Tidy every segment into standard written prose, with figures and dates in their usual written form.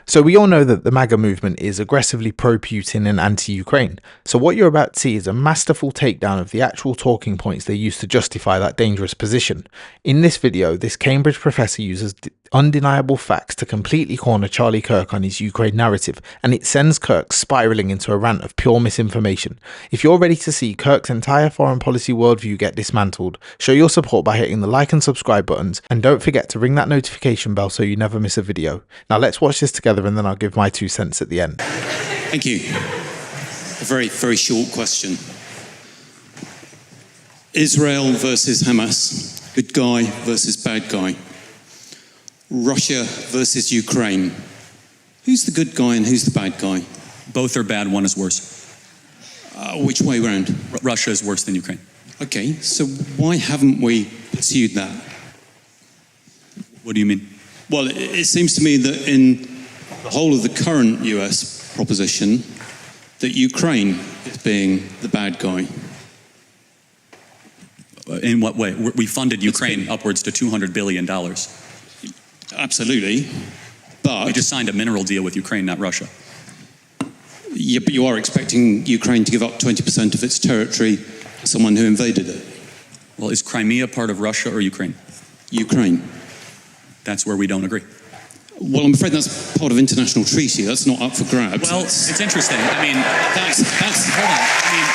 So we all know that the MAGA movement is aggressively pro-Putin and anti-Ukraine. So what you're about to see is a masterful takedown of the actual talking points they use to justify that dangerous position. In this video, this Cambridge professor uses undeniable facts to completely corner Charlie Kirk on his Ukraine narrative, and it sends Kirk spiraling into a rant of pure misinformation. If you're ready to see Kirk's entire foreign policy worldview get dismantled, show your support by hitting the like and subscribe buttons, and don't forget to ring that notification bell so you never miss a video. Now let's watch this together and then I'll give my 2 cents at the end. Thank you. A very, very short question. Israel versus Hamas, good guy versus bad guy. Russia versus Ukraine. Who's the good guy and who's the bad guy? Both are bad, one is worse. Which way round? Russia is worse than Ukraine. Okay, so why haven't we pursued that? What do you mean? Well, it seems to me that in the whole of the current US proposition, that Ukraine is being the bad guy. In what way? We funded Ukraine upwards to $200 billion. Absolutely, but... We just signed a mineral deal with Ukraine, not Russia. Yeah, but you are expecting Ukraine to give up 20% of its territory to someone who invaded it. Well, is Crimea part of Russia or Ukraine? Ukraine. That's where we don't agree. Well, I'm afraid that's part of international treaty. That's not up for grabs. Well, it's interesting. I mean, that's hold on. I mean,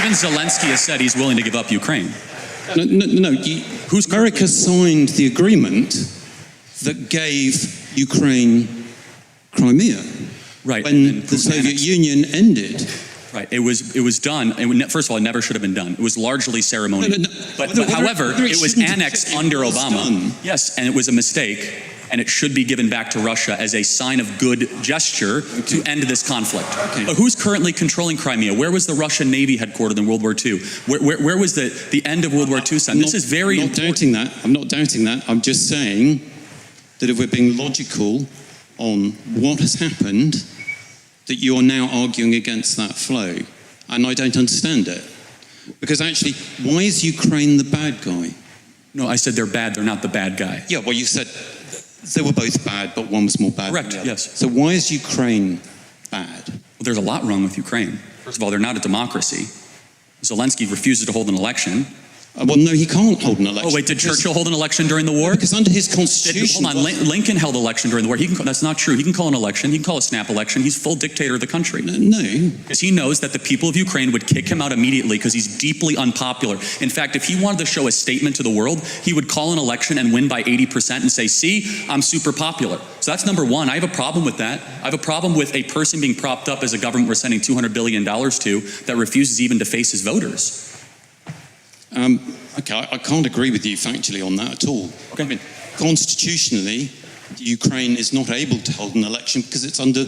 even Zelensky has said he's willing to give up Ukraine. No. America signed the agreement that gave Ukraine Crimea. Right. When the Soviet Union ended. Right. It was done. First of all, it never should have been done. It was largely ceremonial. But however, it was annexed under Obama. Yes, and it was a mistake. And it should be given back to Russia as a sign of good gesture to end this conflict. Okay. But who's currently controlling Crimea? Where was the Russian Navy headquartered in World War II? Where was the end of World War II signed? This is very important. I'm not doubting that. I'm just saying that if we're being logical on what has happened, that you are now arguing against that flow. And I don't understand it. Because actually, why is Ukraine the bad guy? No, I said they're bad. They're not the bad guy. Yeah, well, you said they were both bad, but one was more bad. Correct, yes. So why is Ukraine bad? Well, there's a lot wrong with Ukraine. First of all, they're not a democracy. Zelensky refuses to hold an election. Well, no, he can't hold an election. Oh, wait, did Churchill hold an election during the war? Because under his constitution... Hold on, Lincoln held an election during the war. That's not true. He can call an election. He can call a snap election. He's full dictator of the country. No. Because he knows that the people of Ukraine would kick him out immediately because he's deeply unpopular. In fact, if he wanted to show a statement to the world, he would call an election and win by 80% and say, see, I'm super popular. So that's number one. I have a problem with that. I have a problem with a person being propped up as a government we're sending $200 billion to that refuses even to face his voters. Okay, I can't agree with you factually on that at all. Okay. I mean, constitutionally, Ukraine is not able to hold an election because it's under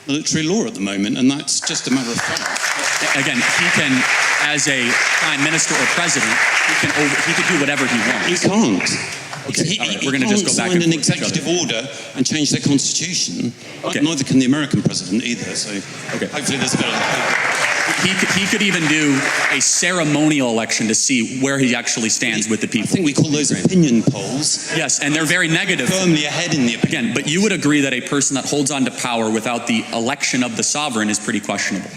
military law at the moment, and that's just a matter of fact. Again, he can, as a prime minister or president, he can do whatever he wants. He can't. Okay, all right, we're going to just go back and forth. He can't sign an executive order and change their constitution. Okay. Neither can the American president either. So hopefully there's a bit of... He could even do a ceremonial election to see where he actually stands with the people. I think we call those opinion polls. Yes, and they're very negative. Firmly ahead in the opinion. Again, but you would agree that a person that holds on to power without the election of the sovereign is pretty questionable.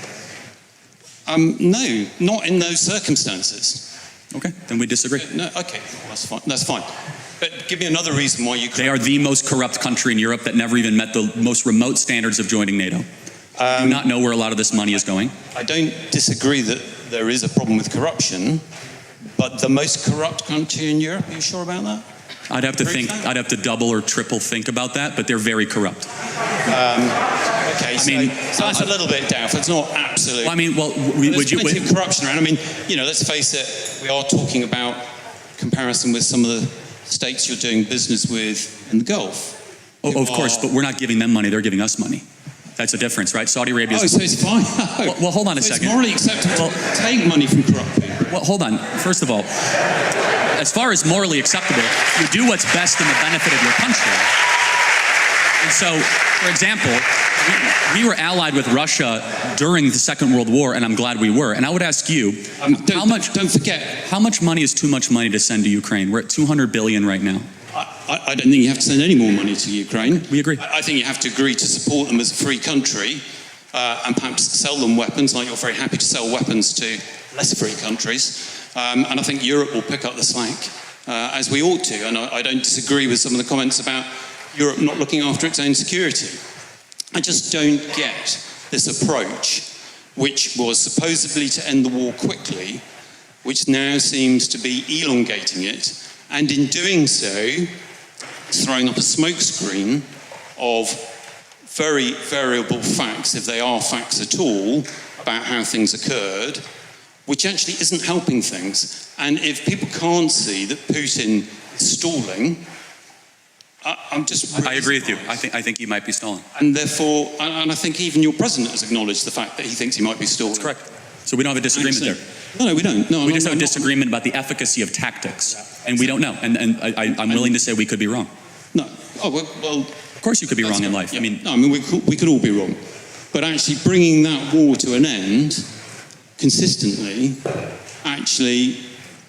No, not in those circumstances. Okay, then we disagree. No, okay, that's fine. That's fine. But give me another reason why you... They are the most corrupt country in Europe that never even met the most remote standards of joining NATO. Do not know where a lot of this money is going. I don't disagree that there is a problem with corruption, but the most corrupt country in Europe, are you sure about that? I'd have to think, I'd have to double or triple think about that, but they're very corrupt. Okay, so that's a little bit doubtful. It's not absolute. Well, I mean, well, there's plenty of corruption around. I mean, let's face it, we are talking about comparison with some of the states you're doing business with in the Gulf. Oh, of course, but we're not giving them money, they're giving us money. That's a difference, right? Saudi Arabia. Oh, so it's fine. Well, hold on a second. It's morally acceptable to take money from corrupt people. Well, hold on. First of all, as far as morally acceptable, you do what's best in the benefit of your country. And so, for example, we were allied with Russia during the Second World War, and I'm glad we were. And I would ask you, don't forget, how much money is too much money to send to Ukraine? We're at 200 billion right now. I don't think you have to send any more money to Ukraine. We agree. I think you have to agree to support them as a free country and perhaps sell them weapons, like you're very happy to sell weapons to less free countries. And I think Europe will pick up the slack, as we ought to. And I don't disagree with some of the comments about Europe not looking after its own security. I just don't get this approach, which was supposedly to end the war quickly, which now seems to be elongating it, and in doing so, throwing up a smokescreen of very variable facts, if they are facts at all, about how things occurred, which actually isn't helping things. And if people can't see that Putin is stalling, I agree with you. I think he might be stalling. And therefore, and I think even your president has acknowledged the fact that he thinks he might be stalling. That's correct. So we don't have a disagreement there. No, we don't. No, we just have a disagreement about the efficacy of tactics, and we don't know. And I'm willing to say we could be wrong. No. Oh well. Of course, you could be wrong in life. Yeah. I mean, we could all be wrong, but actually bringing that war to an end consistently actually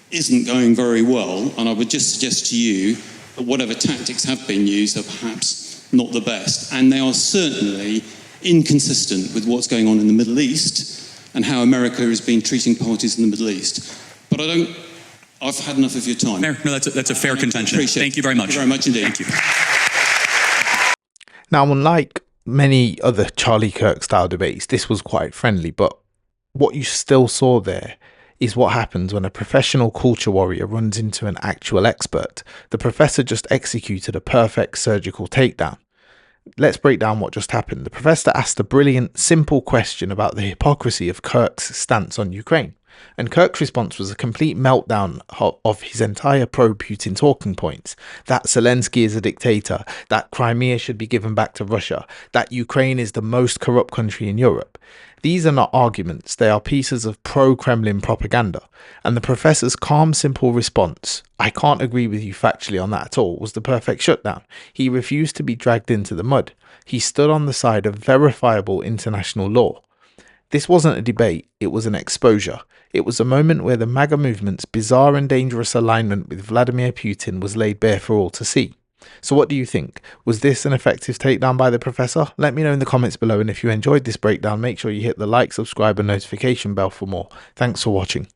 isn't going very well. And I would just suggest to you that whatever tactics have been used are perhaps not the best, and they are certainly inconsistent with what's going on in the Middle East and how America has been treating parties in the Middle East. But I've had enough of your time. Fair. No, that's a fair contention. Thank you very much. Thank you very much indeed. Thank you. Now, unlike many other Charlie Kirk style debates, this was quite friendly, but what you still saw there is what happens when a professional culture warrior runs into an actual expert. The professor just executed a perfect surgical takedown. Let's break down what just happened. The professor asked a brilliant, simple question about the hypocrisy of Kirk's stance on Ukraine. And Kirk's response was a complete meltdown of his entire pro-Putin talking points. That Zelensky is a dictator, that Crimea should be given back to Russia, that Ukraine is the most corrupt country in Europe. These are not arguments, they are pieces of pro-Kremlin propaganda. And the professor's calm, simple response, "I can't agree with you factually on that at all," was the perfect shutdown. He refused to be dragged into the mud. He stood on the side of verifiable international law. This wasn't a debate, it was an exposure. It was a moment where the MAGA movement's bizarre and dangerous alignment with Vladimir Putin was laid bare for all to see. So what do you think? Was this an effective takedown by the professor? Let me know in the comments below, and if you enjoyed this breakdown, make sure you hit the like, subscribe and notification bell for more. Thanks for watching.